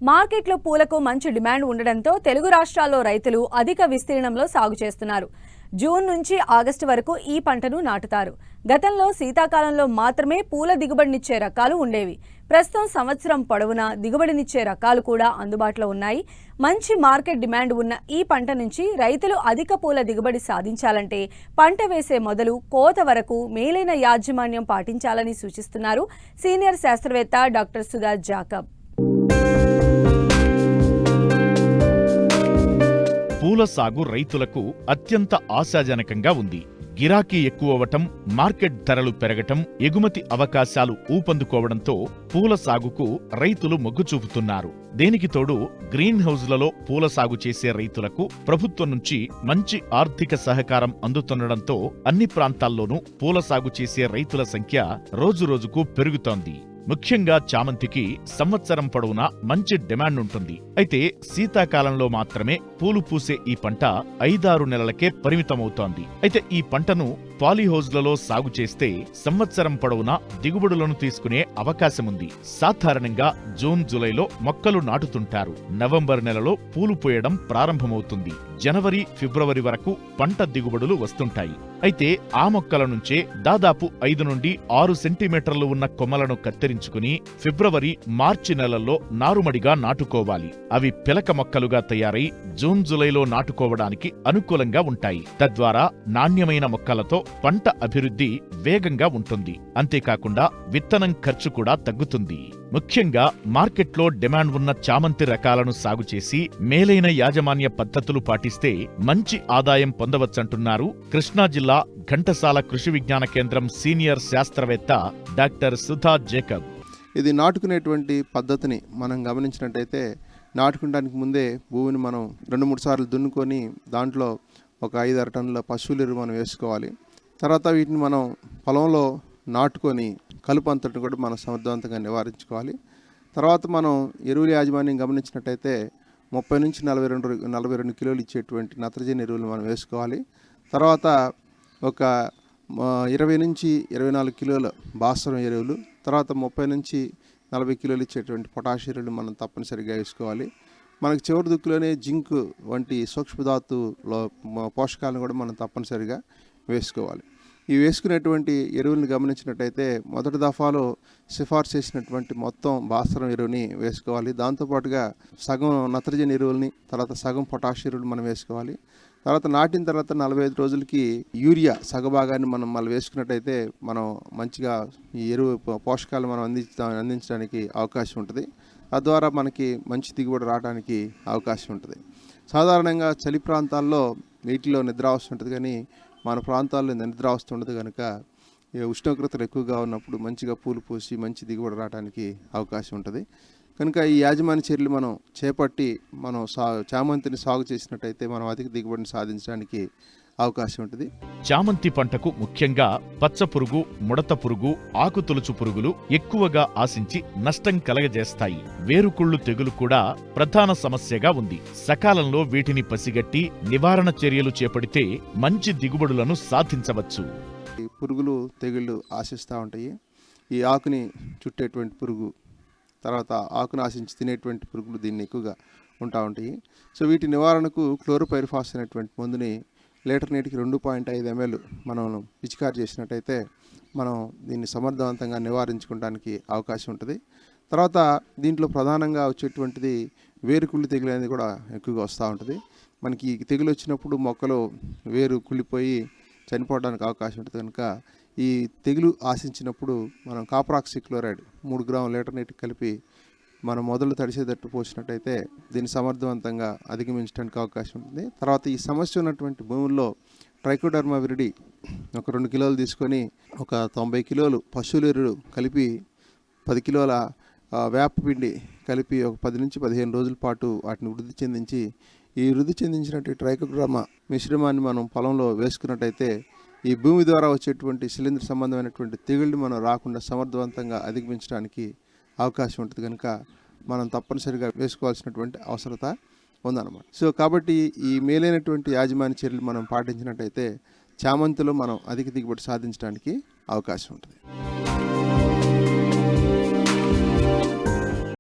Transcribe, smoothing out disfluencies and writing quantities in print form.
మార్కెట్లో పూలకు మంచి డిమాండ్ ఉండడంతో తెలుగు రాష్ట్రాల్లో రైతులు అధిక విస్తీర్ణంలో సాగు చేస్తున్నారు. జూన్ నుంచి ఆగస్టు వరకు ఈ పంటను నాటుతారు. గతంలో శీతాకాలంలో మాత్రమే పూల దిగుబడినిచ్చే రకాలు ఉండేవి. ప్రస్తుతం సంవత్సరం పొడవునా దిగుబడినిచ్చే రకాలు కూడా అందుబాటులో ఉన్నాయి. మంచి మార్కెట్ డిమాండ్ ఉన్న ఈ పంట నుంచి రైతులు అధిక పూల దిగుబడి సాధించాలంటే పంట వేసే మొదలు కోత వరకు మేలైన యాజమాన్యం పాటించాలని సూచిస్తున్నారు సీనియర్ శాస్త్రవేత్త డాక్టర్ సుధా జాకబ్. పూల సాగు రైతులకు అత్యంత ఆశాజనకంగా ఉంది. గిరాకీ ఎక్కువవటం, మార్కెట్ ధరలు పెరగటం, ఎగుమతి అవకాశాలు ఊపందుకోవడంతో పూల సాగుకు రైతులు మొగ్గు చూపుతున్నారు. దేనికి తోడు గ్రీన్ హౌజ్లలో పూల సాగు చేసే రైతులకు ప్రభుత్వం నుంచి మంచి ఆర్థిక సహకారం అందుతుండటంతో అన్ని ప్రాంతాల్లోనూ పూల సాగు చేసే రైతుల సంఖ్య రోజురోజుకు పెరుగుతోంది. ముఖ్యంగా చామంతికి సంవత్సరం పొడవునా మంచి డిమాండ్ ఉంటుంది. అయితే శీతాకాలంలో మాత్రమే పూలు పూసే ఈ పంట 5-6 నెలలకే పరిమితమవుతోంది. అయితే ఈ పంటను పాలీహౌజ్లలో సాగు చేస్తే సంవత్సరం పొడవునా దిగుబడులను తీసుకునే అవకాశముంది. సాధారణంగా జూన్ జూలైలో మొక్కలు నాటుతుంటారు. నవంబర్ నెలలో పూలు పూయడం ప్రారంభమవుతుంది. జనవరి ఫిబ్రవరి వరకు పంట దిగుబడులు వస్తుంటాయి. అయితే ఆ మొక్కల నుంచే దాదాపు 5 నుండి 6 సెంటీమీటర్లు ఉన్న కొమ్మలను కత్తిరించుకుని ఫిబ్రవరి మార్చి నెలల్లో నారుమడిగా నాటుకోవాలి. అవి పిలక మొక్కలుగా తయారై జూన్ జూలైలో నాటుకోవడానికి అనుకూలంగా ఉంటాయి. తద్వారా నాణ్యమైన మొక్కలతో పంట అభివృద్ధి వేగంగా ఉంటుంది. అంతేకాకుండా విత్తనం ఖర్చు కూడా తగ్గుతుంది. ముఖ్యంగా మార్కెట్లో డిమాండ్ ఉన్న చామంతి రకాలను సాగు చేసి మేలైన యాజమాన్య పద్ధతులు పాటిస్తే మంచి ఆదాయం పొందవచ్చంటున్నారు కృష్ణా జిల్లా ఘంటసాల కృషి విజ్ఞాన కేంద్రం సీనియర్ శాస్త్రవేత్త డాక్టర్ సుధా జాకబ్. ఇది నాటుకునేటువంటి పద్ధతిని మనం గమనించినట్టయితే నాటుకోవడానికి ముందే భూమిని మనం 2-3 సార్లు దున్నుకొని దాంట్లో ఒక 5-6 టన్నుల పశువుల ఎరువు మనం వేసుకోవాలి. తర్వాత వీటిని మనం పొలంలో నాటుకొని కలుపు అంతటిని కూడా మనం సమర్థవంతంగా నివారించుకోవాలి. తర్వాత మనం ఎరువుల యాజమాన్యం గమనించినట్టయితే 30 నుంచి 42 కిలోలు ఇచ్చేటువంటి నత్రజని ఎరువులు మనం వేసుకోవాలి. తర్వాత ఒక 20 నుంచి 24 కిలోల భాస్వరం ఎరువులు, తర్వాత 30 నుంచి 40 కిలోలు ఇచ్చేటువంటి పొటాషియం ఎరువులు మనం తప్పనిసరిగా వేసుకోవాలి. మనకు చివరి దుక్కులోనే జింక్ వంటి సూక్ష్మధాతులో పోషకాలను కూడా మనం తప్పనిసరిగా వేసుకోవాలి. ఈ వేసుకునేటువంటి ఎరువులను గమనించినట్టయితే మొదటి దఫాలో సిఫార్సు చేసినటువంటి మొత్తం భాస్వరం ఎరువుని వేసుకోవాలి. దాంతోపాటుగా సగం నత్రజని ఎరువుల్ని, తర్వాత సగం పొటాషియం ఎరువులు మనం వేసుకోవాలి. తర్వాత నాటిన తర్వాత 45 రోజులకి యూరియా సగభాగాన్ని మనం మళ్ళీ వేసుకున్నట్టయితే మనం మంచిగా ఈ ఎరువు పోషకాలు మనం అందించడానికి అవకాశం ఉంటుంది. తద్వారా మనకి మంచి దిగుబడి రావడానికి అవకాశం ఉంటుంది. సాధారణంగా చలి ప్రాంతాల్లో నీటిలో నిద్రావస్థ ఉంటుంది, కానీ మన ప్రాంతాల్లో నిద్రావస్థ ఉండదు. కనుక ఉష్ణోగ్రతలు ఎక్కువగా ఉన్నప్పుడు మంచిగా పూలు పూసి మంచి దిగుబడి రావడానికి అవకాశం ఉంటుంది. కనుక ఈ యాజమాన్య చర్యలు మనం చేపట్టి మనం చామంతిని సాగు చేసినట్టయితే మనం అధిక దిగుబడిని సాధించడానికి అవకాశం ఉంటుంది. చామంతి పంటకు ముఖ్యంగా పచ్చ పురుగు, ముడత పురుగు, ఆకు తొలుచు పురుగులు ఎక్కువగా ఆశించి నష్టం కలగజేస్తాయి. వేరుకుళ్ళు తెగులు కూడా ప్రధాన సమస్యగా ఉంది. సకాలంలో వీటిని పసిగట్టి నివారణ చర్యలు చేపడితే మంచి దిగుబడులను సాధించవచ్చు. ఈ పురుగులు తెగుళ్ళు ఆశిస్తూ ఉంటాయి. ఈ ఆకుని చుట్టేటువంటి పురుగు, తర్వాత ఆకును ఆశించి తినేటువంటి పురుగులు దీన్ని ఎక్కువగా ఉంటా ఉంటాయి. సో వీటి నివారణకు క్లోరోపైరిఫాస్ అనేటువంటి మందుని లీటర్ నీటికి 2.5 ml మనం పిచికారి చేసినట్టయితే మనం దీన్ని సమర్థవంతంగా నివారించుకోవడానికి అవకాశం ఉంటుంది. తర్వాత దీంట్లో ప్రధానంగా వచ్చేటువంటిది వేరుకుళ్ళు తెగులు అనేది కూడా ఎక్కువగా వస్తూ ఉంటుంది. మనకి తెగులు వచ్చినప్పుడు మొక్కలు వేరు కుళ్ళిపోయి చనిపోవడానికి అవకాశం ఉంటుంది. కనుక ఈ తెగులు ఆశించినప్పుడు మనం కాపరాక్సిక్లోరైడ్ 3 గ్రాముల లీటర్ నీటికి కలిపి మనం మొదలు తడిసేటట్టు పోసినట్టయితే దీన్ని సమర్థవంతంగా అధిగమించడానికి అవకాశం ఉంటుంది. తర్వాత ఈ సమస్య ఉన్నటువంటి భూముల్లో ట్రైకోడర్మా విరిడి ఒక 2 కిలోలు తీసుకొని ఒక 90 కిలోలు పశువుల ఎరువు కలిపి 10 కిలోల వేపపిండి కలిపి ఒక 10 నుంచి 15 రోజుల పాటు వాటిని వృద్ధి చెందించి ఈ వృద్ధి చెందించినటువంటి ట్రైకోడర్మా మిశ్రమాన్ని మనం పొలంలో వేసుకున్నట్టయితే ఈ భూమి ద్వారా వచ్చేటువంటి శిలీంద్ర సంబంధమైనటువంటి తెగుళ్ళు మనం రాకుండా సమర్థవంతంగా అధిగమించడానికి అవకాశం ఉంటుంది. కనుక మనం తప్పనిసరిగా వేసుకోవాల్సినటువంటి అవసరత ఉందన్నమాట. సో కాబట్టి ఈ మేలైనటువంటి యాజమాన్య చర్యలు మనం పాటించినట్టయితే చామంతిలో మనం అధిక దిగుబడి సాధించడానికి అవకాశం ఉంటుంది.